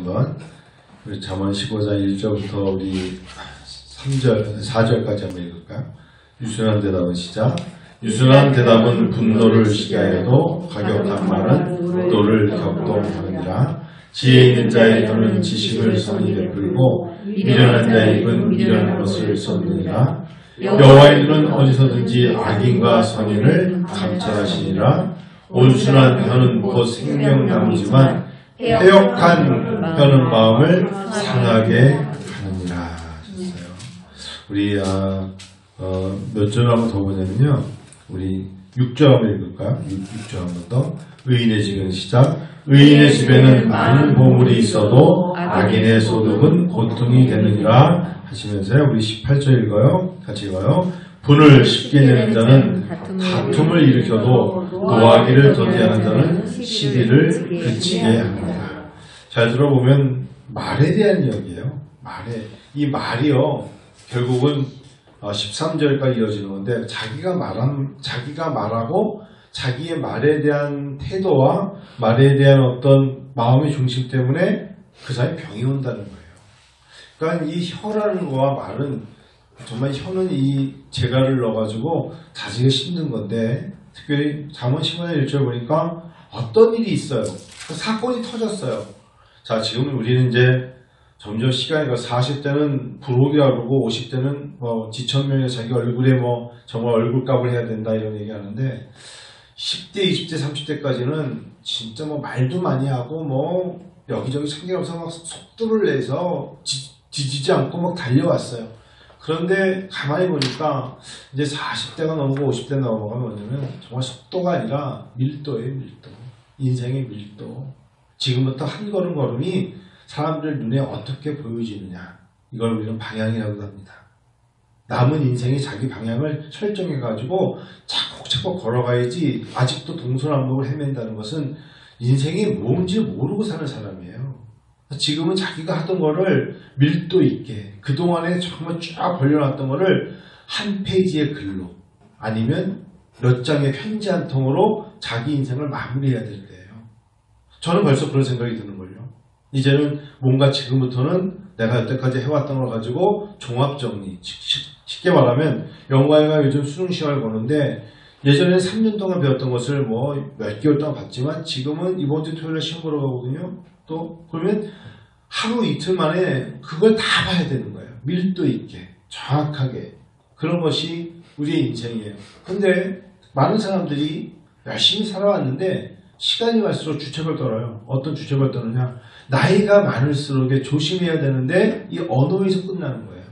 한번 우리 잠언 15장 1절부터 우리 3절, 4절까지 한번 읽을까요? 유순한 대답은 시작. 유순한 대답은 분노를 시게 하여도 과격한 말은 노를 격동하느니라. 지혜 있는 자의 혀는 지식을 선히 베풀고 미련한 자의 입은 미련한 것을 쏟느니라. 여호와의 눈은 어디서든지 악인과 선인을 감찰하시니라. 온순한 혀는 곧 생명나무지만 패역한 혀는 마음을 상하게 하느니라. 하셨어요. 우리 몇 절 한번 더 보냐면요. 우리 6절 한번 읽을까요? 6절 한번 더. 의인의 집은 시작. 의인의 집에는 많은 보물이 있어도 악인의 소득은 고통이 되느니라 하시면서요. 우리 18절 읽어요. 같이 읽어요. 분을 쉽게 내는 자는 다툼을 일으켜도 노하기를 더디하는 자는 시비를 그치게 합니다. 잘 들어보면 말에 대한 이야기예요. 이 말이요. 결국은 13절까지 이어지는 건데 자기가 말하고 자기의 말에 대한 태도와 말에 대한 어떤 마음의 중심 때문에 그 사람이 병이 온다는 거예요. 그러니까 이 혀라는 거와 말은 정말 혀는 이 재갈을 넣어가지고 다지기 힘든 건데 특별히 잠언 15장 1절 보니까 어떤 일이 있어요. 사건이 터졌어요. 자, 지금 우리는 이제 점점 시간이 40대는 부록이라고 그러고 50대는 지천명에 자기 얼굴에 정말 얼굴값을 해야 된다 이런 얘기 하는데 10대, 20대, 30대까지는 진짜 말도 많이 하고 여기저기 참견없어 막 속도를 내서 지지지 않고 달려왔어요. 그런데 가만히 보니까 이제 40대가 넘고 50대 넘어가면 뭐냐면 정말 속도가 아니라 밀도예요, 밀도. 인생의 밀도. 지금부터 한 걸음 걸음이 사람들 눈에 어떻게 보여지느냐. 이걸 우리는 방향이라고 합니다. 남은 인생이 자기 방향을 설정해가지고 차곡차곡 걸어가야지 아직도 동서남북을 헤맨다는 것은 인생이 뭔지 모르고 사는 사람이에요. 지금은 자기가 하던 거를 밀도 있게 그동안에 정말 쫙 벌려놨던 거를 한 페이지의 글로 아니면 몇 장의 편지 한 통으로 자기 인생을 마무리해야 될 때예요. 저는 벌써 그런 생각이 드는 걸요. 이제는 뭔가 지금부터는 내가 여태까지 해왔던 걸 가지고 종합정리, 쉽게 말하면 영화가 요즘 수능 시험을 보는데 예전에 3년 동안 배웠던 것을 몇 개월 동안 봤지만 지금은 이번 주 토요일에 시험 보러 가거든요. 또 그러면 하루 이틀 만에 그걸 다 봐야 되는 거예요. 밀도 있게, 정확하게. 그런 것이 우리의 인생이에요. 근데 많은 사람들이 열심히 살아왔는데 시간이 갈수록 주책을 떨어요. 어떤 주책을 떠느냐. 나이가 많을수록 조심해야 되는데 이 언어에서 끝나는 거예요.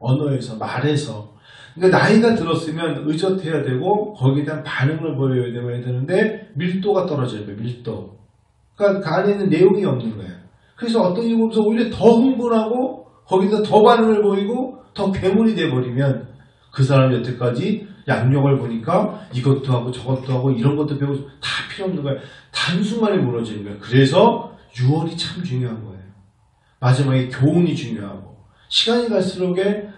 언어에서, 말에서. 그러니까 나이가 들었으면 의젓해야 되고 거기에 대한 반응을 보여야 되는데 밀도가 떨어져요. 밀도. 그러니까 그 안에 있는 내용이 없는 거예요. 그래서 어떤 일을 보면서 오히려 더 흥분하고 거기서 더 반응을 보이고 더 괴물이 돼버리면 그 사람이 여태까지 양력을 보니까 이것도 하고 저것도 하고 이런 것도 배우고 다 필요 없는 거예요. 단순간에 무너지는 거예요. 그래서 유언이 참 중요한 거예요. 마지막에 교훈이 중요하고 시간이 갈수록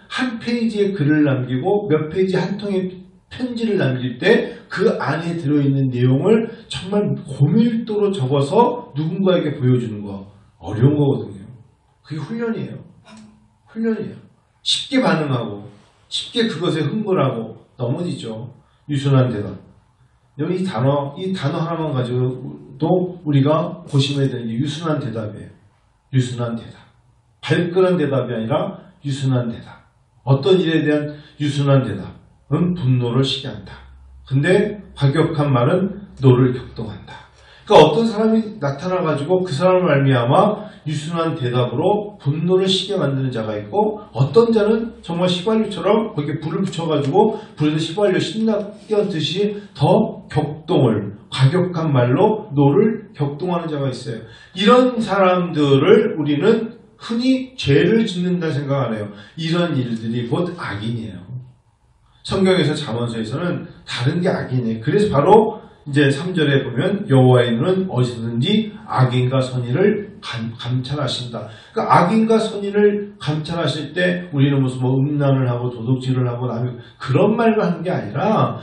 한 페이지의 글을 남기고 몇 페이지 한 통의 편지를 남길 때 그 안에 들어있는 내용을 정말 고밀도로 적어서 누군가에게 보여주는 거 어려운 거거든요. 그게 훈련이에요. 훈련이에요. 쉽게 반응하고 쉽게 그것에 흥분하고 넘어지죠. 유순한 대답. 여기 이 단어 하나만 가지고도 우리가 고심해야 되는 게 유순한 대답이에요. 유순한 대답. 발끈한 대답이 아니라 유순한 대답. 어떤 일에 대한 유순한 대답은 분노를 시게 한다. 근데 과격한 말은 노를 격동한다. 그러니까 어떤 사람이 나타나가지고 그 사람을 말미암아 유순한 대답으로 분노를 시게 만드는 자가 있고 어떤 자는 정말 휘발유처럼 거기에 불을 붙여가지고 불에서 휘발유 신나게 듯이 더 격동을 과격한 말로 노를 격동하는 자가 있어요. 이런 사람들을 우리는 흔히 죄를 짓는다 생각 안 해요. 이런 일들이 곧 악인이에요. 성경에서 잠언서에서는 다른 게 악인이에요. 그래서 바로 이제 3절에 보면 여호와의 눈은 어디서든지 악인과 선인을 감찰하신다. 그러니까 악인과 선인을 감찰하실 때 우리는 무슨 음란을 하고 도둑질을 하고 그런 말만 하는 게 아니라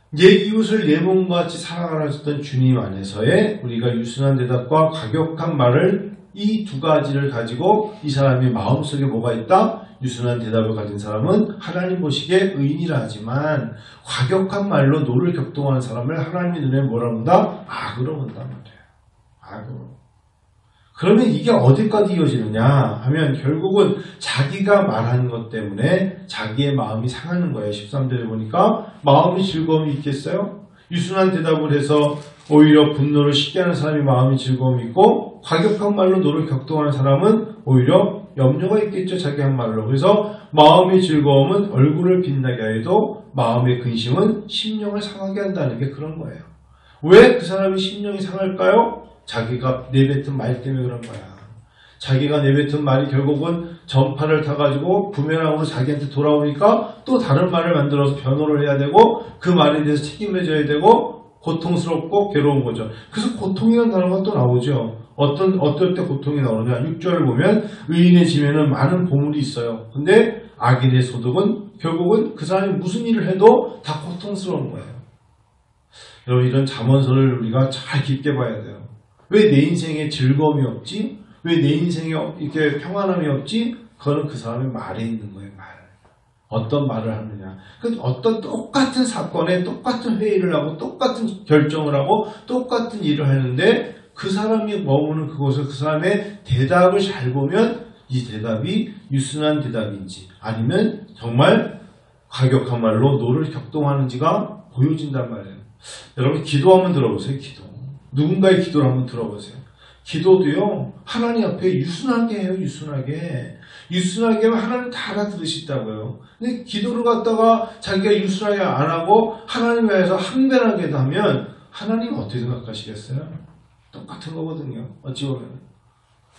내 이웃을 내 몸과 같이 사랑하셨던 주님 안에서의 우리가 유순한 대답과 과격한 말을 이 두 가지를 가지고 이 사람의 마음속에 뭐가 있다? 유순한 대답을 가진 사람은 하나님 보시기에 의인이라 하지만 과격한 말로 노를 격동하는 사람을 하나님의 눈에 뭐라 본다? 악으로 본단 말이에요. 악으로. 그러면 이게 어디까지 이어지느냐 하면 결국은 자기가 말하는 것 때문에 자기의 마음이 상하는 거예요. 13절에 보니까 마음이 즐거움이 있겠어요? 유순한 대답을 해서 오히려 분노를 쉽게 하는 사람이 마음이 즐거움이 있고 과격한 말로 노를 격동하는 사람은 오히려 염려가 있겠죠. 자기 한 말로. 그래서 마음의 즐거움은 얼굴을 빛나게 해도 마음의 근심은 심령을 상하게 한다는 게 그런 거예요. 왜 그 사람이 심령이 상할까요? 자기가 내뱉은 말 때문에 그런 거야. 자기가 내뱉은 말이 결국은 전파를 타가지고 부메랑으로 자기한테 돌아오니까 또 다른 말을 만들어서 변호를 해야 되고 그 말에 대해서 책임을 져야 되고 고통스럽고 괴로운 거죠. 그래서 고통이라는 단어가 또 나오죠. 어떨 때 고통이 나오느냐. 6절을 보면 의인의 짐에는 많은 보물이 있어요. 근데 악인의 소득은 결국은 그 사람이 무슨 일을 해도 다 고통스러운 거예요. 여러분 이런 잠언서를 우리가 잘 깊게 봐야 돼요. 왜 내 인생에 즐거움이 없지? 왜 내 인생에 이렇게 평안함이 없지? 그거는 그 사람의 말에 있는 거예요. 말. 어떤 말을 하느냐. 어떤 똑같은 사건에 똑같은 회의를 하고 똑같은 결정을 하고 똑같은 일을 하는데 그 사람이 머무는 그곳을 그 사람의 대답을 잘 보면 이 대답이 유순한 대답인지 아니면 정말 과격한 말로 노를 격동하는지가 보여진단 말이에요. 여러분 기도 한번 들어보세요. 기도. 누군가의 기도를 한번 들어보세요. 기도도요. 하나님 앞에 유순하게 해요. 유순하게. 유순하게 하면 하나님 다 알아들으시다고요. 근데 기도를 갖다가 자기가 유순하게 안 하고 하나님에 대해서 항변하게 하면 하나님 어떻게 생각하시겠어요? 똑같은 거거든요. 어찌 보면.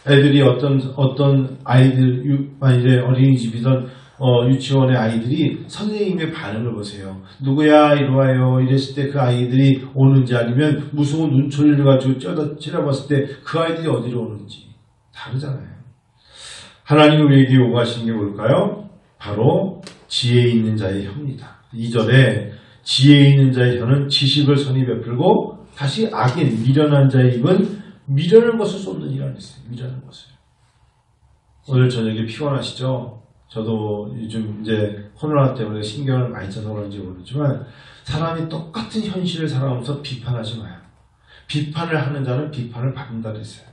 애들이 어떤 아이들, 만일에 어린이집이든 유치원의 아이들이 선생님의 반응을 보세요. 누구야 이리 와요 이랬을 때 그 아이들이 오는지 아니면 무서운 눈초리를 가지고 째려봤을 때 그 아이들이 어디로 오는지 다르잖아요. 하나님이 우리에게 요구하시는 게 뭘까요? 바로 지혜 있는 자의 혀입니다. 2절에 지혜 있는 자의 혀는 지식을 선히 베풀고 다시 악인 미련한 자의 입은 미련한 것을 쏟는 이라는 있어요. 미련한 것을. 오늘 저녁에 피곤하시죠? 저도 요즘 이제 코로나 때문에 신경을 많이 써서 그런지 모르지만 사람이 똑같은 현실을 살아가면서 비판하지 마요. 비판을 하는 자는 비판을 받는다 그랬어요.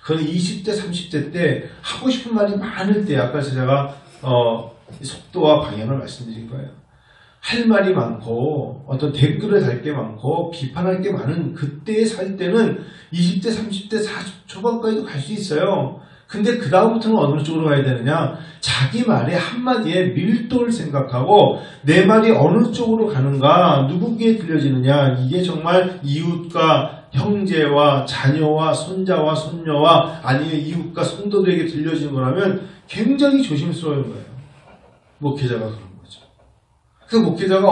그건 20대, 30대 때 하고 싶은 말이 많을 때 아까 제가 속도와 방향을 말씀드린 거예요. 할 말이 많고 어떤 댓글을 달 게 많고 비판할 게 많은 그때에 살 때는 20대, 30대, 40 초반까지도 갈 수 있어요. 근데 그 다음부터는 어느 쪽으로 가야 되느냐? 자기 말의 한마디에 밀도를 생각하고 내 말이 어느 쪽으로 가는가, 누구에게 들려지느냐, 이게 정말 이웃과 형제와 자녀와 손자와 손녀와 아니면 이웃과 성도들에게 들려지는 거라면 굉장히 조심스러운 거예요. 목회자가 그런 거죠. 그 목회자가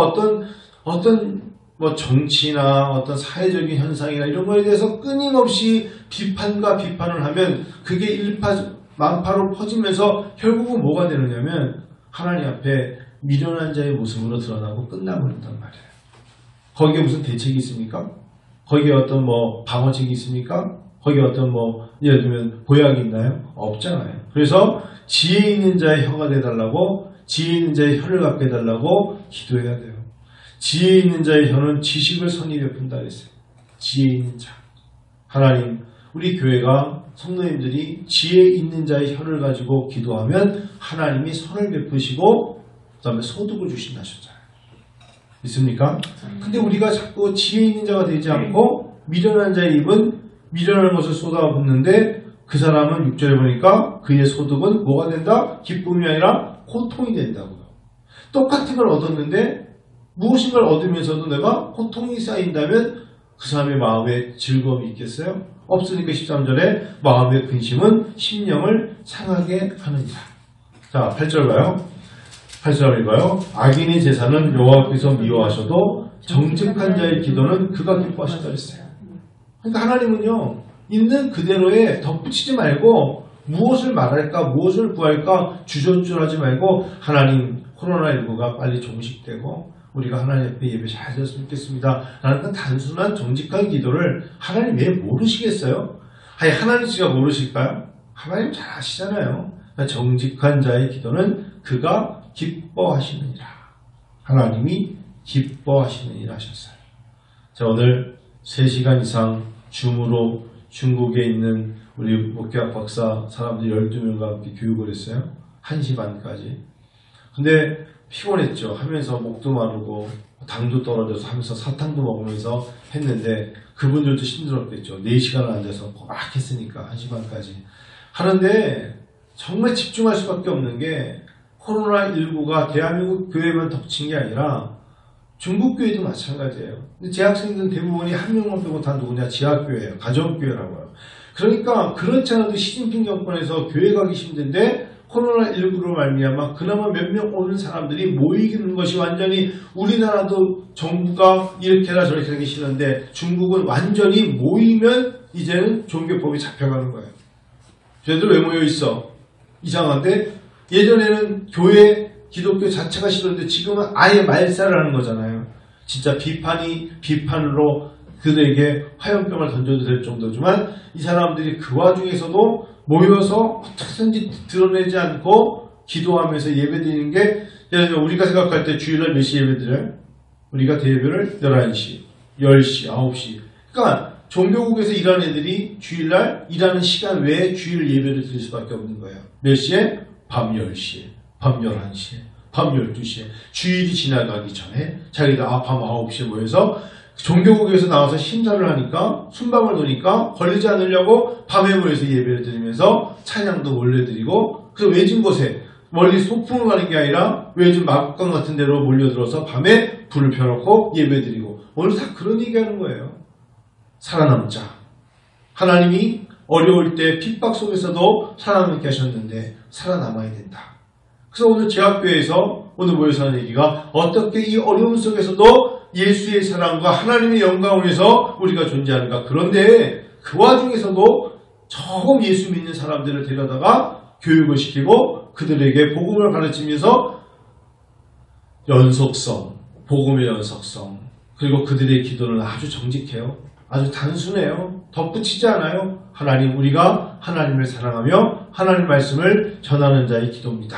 어떤 뭐 정치나 어떤 사회적인 현상이나 이런 거에 대해서 끊임없이 비판과 비판을 하면 그게 만파로 퍼지면서 결국은 뭐가 되느냐면 하나님 앞에 미련한 자의 모습으로 드러나고 끝나버린단 말이에요. 거기에 무슨 대책이 있습니까? 거기에 어떤 뭐 방어책이 있습니까? 거기에 어떤 뭐 예를 들면 보약이 있나요? 없잖아요. 그래서 지혜 있는 자의 혀가 되달라고 지혜 있는 자의 혀를 갖게 해달라고 기도해야 돼요. 지혜 있는 자의 혀는 지식을 선히 베푼다 그랬어요. 지혜 있는 자. 하나님, 우리 교회가 성도님들이 지혜 있는 자의 혀를 가지고 기도하면 하나님이 선을 베푸시고 그 다음에 소득을 주신다 하셨잖아요. 있습니까? 근데 우리가 자꾸 지혜 있는 자가 되지 않고 미련한 자의 입은 미련한 것을 쏟아붓는데 그 사람은 6절에 보니까 그의 소득은 뭐가 된다? 기쁨이 아니라 고통이 된다고요. 똑같은 걸 얻었는데 무엇인가를 얻으면서도 내가 고통이 쌓인다면 그 사람의 마음에 즐거움이 있겠어요? 없으니까 13절에 마음의 근심은 심령을 상하게 하느니라. 자, 8절 봐요. 8절 읽어요. 악인의 제사는 여호와께서 미워하셔도 정직한 자의 기도는 그가 기뻐하신다 그랬어요. 그러니까 하나님은요, 있는 그대로에 덧붙이지 말고 무엇을 말할까, 무엇을 구할까 주저주저하지 말고 하나님 코로나19가 빨리 종식되고 우리가 하나님 앞에 예배 잘 드렸으면 좋겠습니다. 라는 그 단순한 정직한 기도를 하나님 왜 모르시겠어요? 아니 하나님 씨가 모르실까요? 하나님 잘 아시잖아요. 정직한 자의 기도는 그가 기뻐하시느니라. 하나님이 기뻐하시느니라 하셨어요. 자, 오늘 3시간 이상 줌으로 중국에 있는 우리 목회학 박사 사람들 12명과 함께 교육을 했어요. 1시 반까지. 근데 피곤했죠. 하면서 목도 마르고 당도 떨어져서 하면서 사탕도 먹으면서 했는데 그분들도 힘들었겠죠. 4시간을 앉아서 막 했으니까 1시 반까지. 하는데 정말 집중할 수밖에 없는 게 코로나19가 대한민국 교회만 덮친 게 아니라 중국 교회도 마찬가지예요. 근데 재학생들은 대부분이 한 명만 빼고 다 누구냐? 지하교회예요. 가정교회라고요. 그러니까 그렇지 않아도 시진핑 정권에서 교회 가기 힘든데 코로나19로 말미암아 그나마 몇 명 오는 사람들이 모이는 것이 완전히 우리나라도 정부가 이렇게나 저렇게 하기 싫은데 중국은 완전히 모이면 이제는 종교법이 잡혀가는 거예요. 쟤들 왜 모여 있어? 이상한데 예전에는 교회 기독교 자체가 싫었는데 지금은 아예 말살을 하는 거잖아요. 진짜 비판으로 그들에게 화염병을 던져도 될 정도지만 이 사람들이 그 와중에서도 모여서 어떻게든지 드러내지 않고 기도하면서 예배드리는 게 예를 들어 우리가 생각할 때 주일날 몇 시 예배드려요? 우리가 대예배를 11시, 10시, 9시. 그러니까 종교국에서 일하는 애들이 주일날 일하는 시간 외에 주일 예배를 드릴 수밖에 없는 거예요. 몇 시에? 밤 10시에, 밤 11시에, 밤 12시에. 주일이 지나가기 전에 자기가 밤 9시에 모여서 종교국에서 나와서 심사를 하니까 순방을 도니까 걸리지 않으려고 밤에 모여서 예배를 드리면서 찬양도 몰래 드리고 그래서 외진 곳에 멀리 소풍을 가는 게 아니라 외진 마국간 같은 데로 몰려들어서 밤에 불을 펴놓고 예배 드리고 오늘 다 그런 얘기하는 거예요. 살아남자. 하나님이 어려울 때 핍박 속에서도 살아남게 하셨는데 살아남아야 된다. 그래서 오늘 제학교에서 오늘 모여서 하는 얘기가 어떻게 이 어려움 속에서도 예수의 사랑과 하나님의 영광을 위해서 우리가 존재하는가. 그런데 그 와중에서도 처음 예수 믿는 사람들을 데려다가 교육을 시키고 그들에게 복음을 가르치면서 연속성, 복음의 연속성, 그리고 그들의 기도는 아주 정직해요. 아주 단순해요. 덧붙이지 않아요. 하나님, 우리가 하나님을 사랑하며 하나님 말씀을 전하는 자의 기도입니다.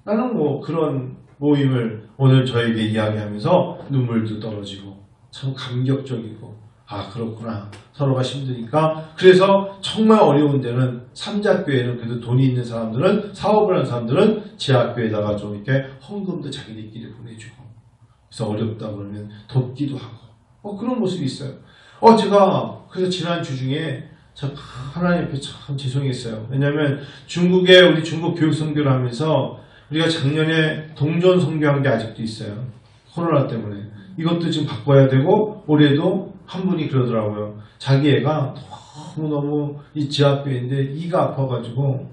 나는 그런 모임을 오늘 저에게 이야기하면서 눈물도 떨어지고 참 감격적이고 그렇구나. 서로가 힘드니까. 그래서 정말 어려운 데는 삼자교회는 그래도 돈이 있는 사람들은 사업을 하는 사람들은 지하교회에다가 좀 이렇게 헌금도 자기들끼리 보내주고 그래서 어렵다 그러면 돕기도 하고 그런 모습이 있어요. 제가 그래서 지난 주 중에 참 하나님 앞에 참 죄송했어요. 왜냐하면 중국에 우리 중국 교육 선교를 하면서 우리가 작년에 동전 선교한 게 아직도 있어요. 코로나 때문에. 이것도 지금 바꿔야 되고 올해도 한 분이 그러더라고요. 자기 애가 너무너무 이 지하교회인데 이가 아파가지고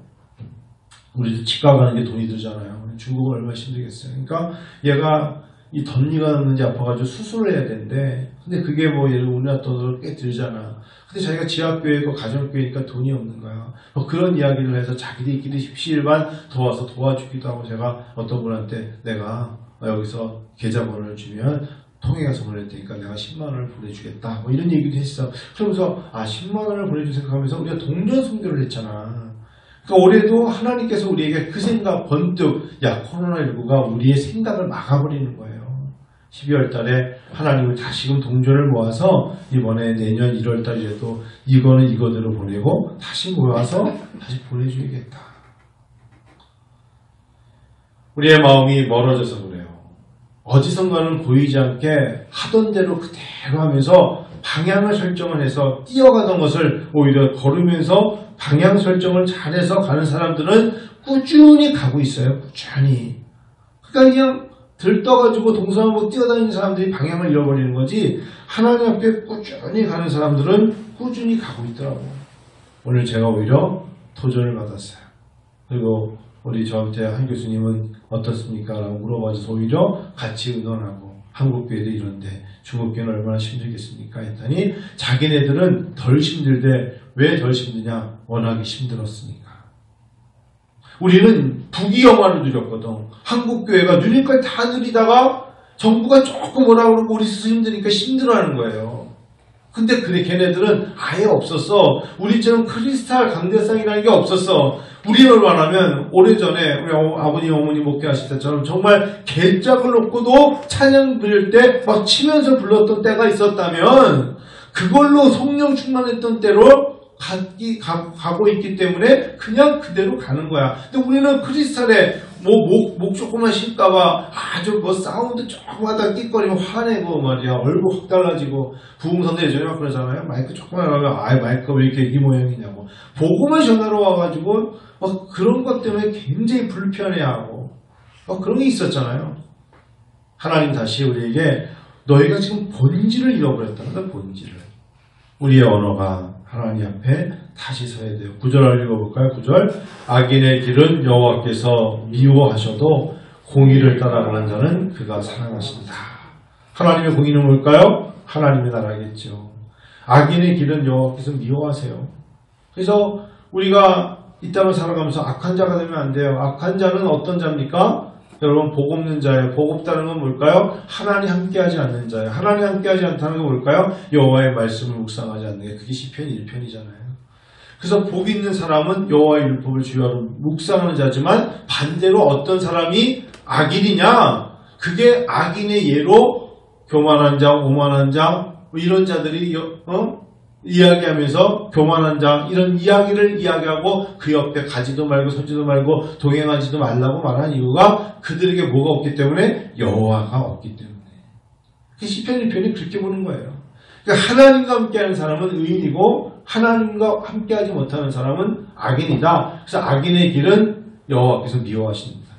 우리도 치과 가는 게 돈이 들잖아요. 중국은 얼마나 힘들겠어요. 그러니까 얘가 이 덧니가 났는지 아파가지고 수술을 해야 되는데 근데 그게 예를 들어 우리나라 돈으로 꽤 들잖아. 근데 자기가 지하교회고 가정교회니까 돈이 없는 거야. 그런 이야기를 해서 자기들끼리 십시일반 도와서 도와주기도 하고 제가 어떤 분한테 내가 여기서 계좌번호를 주면 통해 가서 보낼 테니까 내가 10만 원을 보내주겠다. 이런 얘기도 했어. 그러면서 10만 원을 보내줄 생각하면서 우리가 동전 선교를 했잖아. 그러니까 올해도 하나님께서 우리에게 그 생각 번뜩 코로나19가 우리의 생각을 막아버리는 거예요. 12월 달에 하나님을 다시금 동전을 모아서 이번에 내년 1월 달에도 이거는 이거대로 보내고 다시 모아서 다시 보내줘야겠다. 우리의 마음이 멀어져서 그래요. 어디선가는 보이지 않게 하던 대로 그대로 하면서 방향을 설정을 해서 뛰어가던 것을 오히려 걸으면서 방향 설정을 잘해서 가는 사람들은 꾸준히 가고 있어요. 꾸준히. 그러니까 그냥 들떠가지고 동서남북 뛰어다니는 사람들이 방향을 잃어버리는 거지 하나님 앞에 꾸준히 가는 사람들은 꾸준히 가고 있더라고요. 오늘 제가 오히려 도전을 받았어요. 그리고 우리 저한테 한 교수님은 어떻습니까? 라고 물어봐줘서 오히려 같이 의논하고 한국교회도 이런데 중국교회는 얼마나 힘들겠습니까? 했더니 자기네들은 덜 힘들대. 왜 덜 힘드냐? 워낙에 힘들었으니까. 우리는 부귀영화를 누렸거든. 한국교회가 누릴 걸 다 누리다가 정부가 조금 뭐라 그러고 우리 스스로 힘드니까 힘들어하는 거예요. 근데 그래 걔네들은 아예 없었어. 우리처럼 크리스탈 강대상이라는 게 없었어. 우리를 말하면 오래전에 우리 아버님 어머니 목회하실 때처럼 정말 개짝을 놓고도 찬양 부를 때 막 치면서 불렀던 때가 있었다면 그걸로 성령 충만했던 때로 가고 있기 때문에 그냥 그대로 가는 거야. 근데 우리는 크리스탈에 목 조금만 쉴까봐 아주 사운드 조금만 끽거리면 화내고 말이야. 얼굴 확 달라지고 부흥선대 예전에 막 그러잖아요. 마이크 조금만 하면 마이크가 왜 이렇게 이 모양이냐고. 보고만 전화로 와가지고 막 그런 것 때문에 굉장히 불편해하고 막 그런 게 있었잖아요. 하나님 다시 우리에게 너희가 지금 본질을 잃어버렸다는 거야. 본질을. 우리의 언어가 하나님 앞에 다시 서야 돼요. 9절 읽어볼까요? 9절. 악인의 길은 여호와께서 미워하셔도 공의를 따라가는 자는 그가 사랑하신다. 하나님의 공의는 뭘까요? 하나님의 나라겠죠. 악인의 길은 여호와께서 미워하세요. 그래서 우리가 이 땅을 살아가면서 악한 자가 되면 안 돼요. 악한 자는 어떤 자입니까? 여러분 복 없는 자예요. 복 없다는 건 뭘까요? 하나님 함께하지 않는 자예요. 하나님 함께하지 않다는 건 뭘까요? 여호와의 말씀을 묵상하지 않는 게 그게 시편 1편이잖아요. 그래서 복 있는 사람은 여호와의 율법을 주야로 묵상하는 자지만 반대로 어떤 사람이 악인이냐? 그게 악인의 예로 교만한 자, 오만한 자 이런 자들이 이야기하면서 교만한 자 이런 이야기를 이야기하고 그 옆에 가지도 말고 서지도 말고 동행하지도 말라고 말한 이유가 그들에게 뭐가 없기 때문에 여호와가 없기 때문에. 시편 1편이 그렇게 보는 거예요. 그러니까 하나님과 함께하는 사람은 의인이고 하나님과 함께하지 못하는 사람은 악인이다. 그래서 악인의 길은 여호와께서 미워하십니다.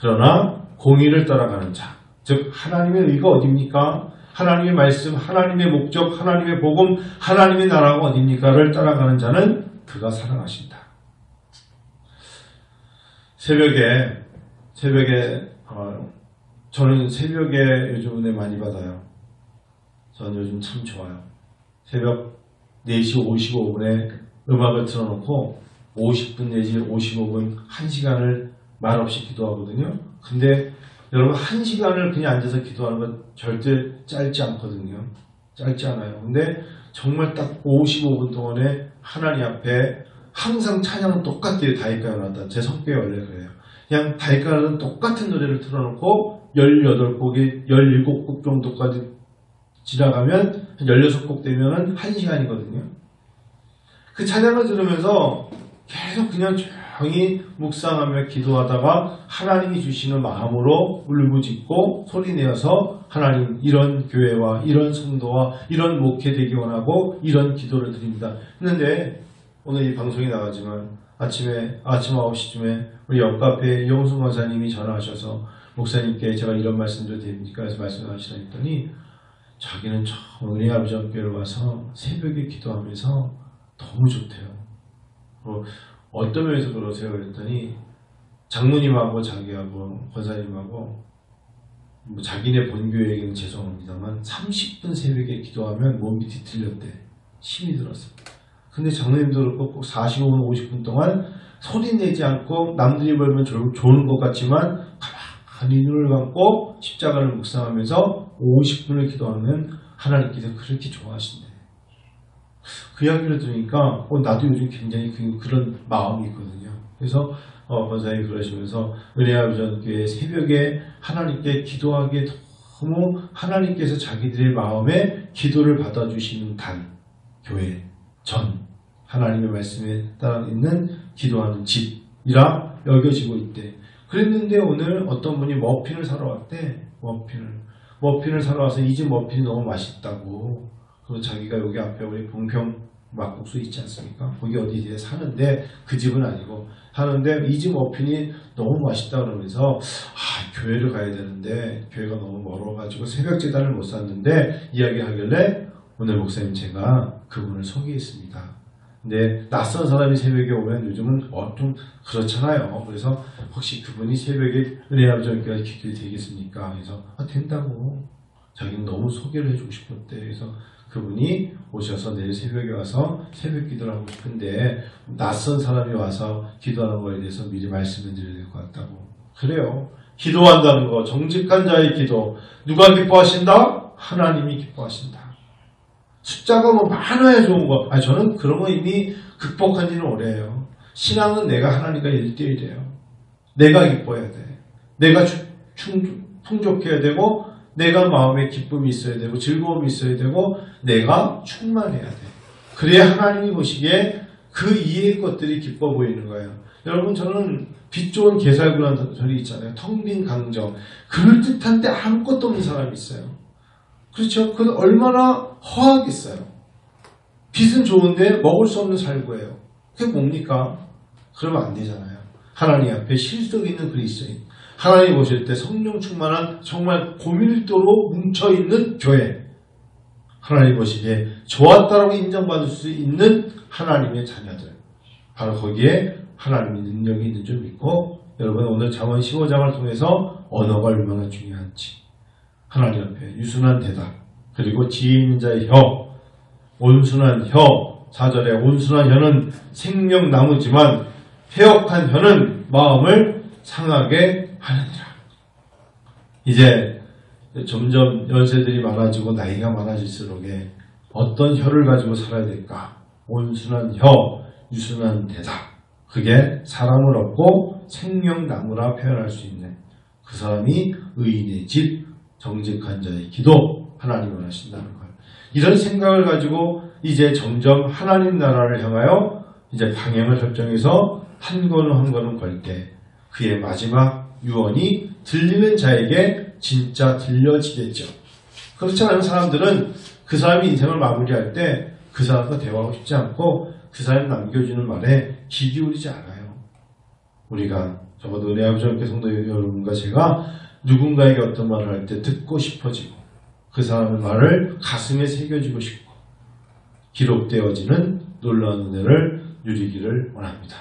그러나 공의를 따라가는 자, 즉 하나님의 의가 어디입니까? 하나님의 말씀, 하나님의 목적, 하나님의 복음, 하나님의 나라가 어디입니까를 따라가는 자는 그가 사랑하신다. 새벽에 저는 새벽에 요즘 은혜 많이 받아요. 저는 요즘 참 좋아요. 새벽 4시 55분에 음악을 틀어놓고 50분 내지 55분 1시간을 말없이 기도하거든요. 근데 여러분 1시간을 그냥 앉아서 기도하는 건 절대 짧지 않거든요. 짧지 않아요. 근데 정말 딱 55분 동안에 하나님 앞에 항상 찬양은 똑같아요. 다윗가요 나왔다. 제 성격이 원래 그래요. 그냥 다윗가요는 똑같은 노래를 틀어놓고 18곡이 17곡 정도까지 지나가면 16곡 되면은 1시간이거든요. 그 찬양을 들으면서 계속 그냥 조용히 묵상하며 기도하다가 하나님이 주시는 마음으로 울부짖고 소리내어서 하나님 이런 교회와 이런 성도와 이런 목회 되기 원하고 이런 기도를 드립니다. 했는데 오늘 이 방송이 나가지만 아침 9시쯤에 우리 옆카페에 이용순 권사님이 전화하셔서 목사님께 제가 이런 말씀드려도 됩니까? 해서 말씀하시라 했더니 자기는 처음 은혜 아버지 교회를 와서 새벽에 기도하면서 너무 좋대요. 어떤 면에서 그러세요? 그랬더니 장모님하고 자기하고 권사님하고 자기네 본교회에게는 죄송합니다만 30분 새벽에 기도하면 몸이 뒤틀렸대. 힘이 들었어요. 근데 장모님도 그렇고 꼭 45분 50분 동안 소리 내지 않고 남들이 벌면 좋은 것 같지만 가만히 눈을 감고 십자가를 묵상하면서 50분을 기도하면 하나님께서 그렇게 좋아하신대. 그 이야기를 들으니까 나도 요즘 굉장히 그런 마음이 있거든요. 그래서 권사님이 그러시면서 은혜 아버지 교회 새벽에 하나님께 기도하기에 너무 하나님께서 자기들의 마음에 기도를 받아주시는 단, 교회, 전, 하나님의 말씀에 따라 있는 기도하는 집이라 여겨지고 있대. 그랬는데 오늘 어떤 분이 머핀을 사러 왔대. 머핀을 사러 와서 이 집 머핀이 너무 맛있다고. 그리고 자기가 여기 앞에 우리 봉평 막국수 있지 않습니까? 거기 어디에 사는데 그 집은 아니고 사는데 이 집 머핀이 너무 맛있다 그러면서 교회를 가야 되는데 교회가 너무 멀어가지고 새벽 제단을 못 샀는데 이야기하길래 오늘 목사님 제가 그분을 소개했습니다. 근데 낯선 사람이 새벽에 오면 요즘은 좀 그렇잖아요. 그래서 혹시 그분이 새벽에 은혜 아버지 교회 기도이 되겠습니까? 그래서 된다고. 자기는 너무 소개를 해주고 싶었대. 그래서 그분이 오셔서 내일 새벽에 와서 새벽 기도를 하고 싶은데 낯선 사람이 와서 기도하는 거에 대해서 미리 말씀을 드려야 될 것 같다고. 그래요. 기도한다는 거, 정직한 자의 기도. 누가 기뻐하신다? 하나님이 기뻐하신다. 숫자가 뭐 많아야 좋은 거. 저는 그런 거 이미 극복한 지는 오래예요. 신앙은 내가 하나님과 1대1이에요. 내가 기뻐야 돼. 내가 풍족해야 되고, 내가 마음에 기쁨이 있어야 되고, 즐거움이 있어야 되고, 내가 충만해야 돼. 그래야 하나님이 보시기에 그 이해의 것들이 기뻐 보이는 거예요. 여러분, 저는 빛 좋은 게살구라는 소리 있잖아요. 텅 빈 강정. 그럴듯한데 아무것도 없는 사람이 있어요. 그렇죠? 그건 얼마나 허하겠어요. 빛은 좋은데 먹을 수 없는 살구예요. 그게 뭡니까? 그러면 안 되잖아요. 하나님 앞에 실속 있는 그리스도인. 하나님 보실 때 성령 충만한 정말 고밀도로 뭉쳐있는 교회. 하나님 보시기에 좋았다라고 인정받을 수 있는 하나님의 자녀들. 바로 거기에 하나님의 능력이 있는 줄 믿고, 여러분 오늘 잠언 15장을 통해서 언어가 얼마나 중요한지, 하나님 앞에 유순한 대답, 그리고 지혜 있는 자의 혀, 온순한 혀, 4절에 온순한 혀는 생명나무지만 패역한 혀는 마음을 상하게 하느니라. 이제 점점 연세들이 많아지고 나이가 많아질수록 어떤 혀를 가지고 살아야 될까? 온순한 혀, 유순한 대답. 그게 사람을 얻고 생명나무라 표현할 수 있는 그 사람이 의인의 집, 정직한 자의 기도, 하나님 원하신다는 거예요. 이런 생각을 가지고 이제 점점 하나님 나라를 향하여 이제 방향을 설정해서 한 걸음 한 걸음 걸 때 그의 마지막 유언이 들리는 자에게 진짜 들려지겠죠. 그렇지 않은 사람들은 그 사람이 인생을 마무리할 때 그 사람과 대화하고 싶지 않고 그 사람이 남겨주는 말에 귀 기울이지 않아요. 우리가 적어도 은혜 아버지 함께 성도 여러분과 제가 누군가에게 어떤 말을 할 때 듣고 싶어지고 그 사람의 말을 가슴에 새겨지고 싶고 기록되어지는 놀라운 은혜를 누리기를 원합니다.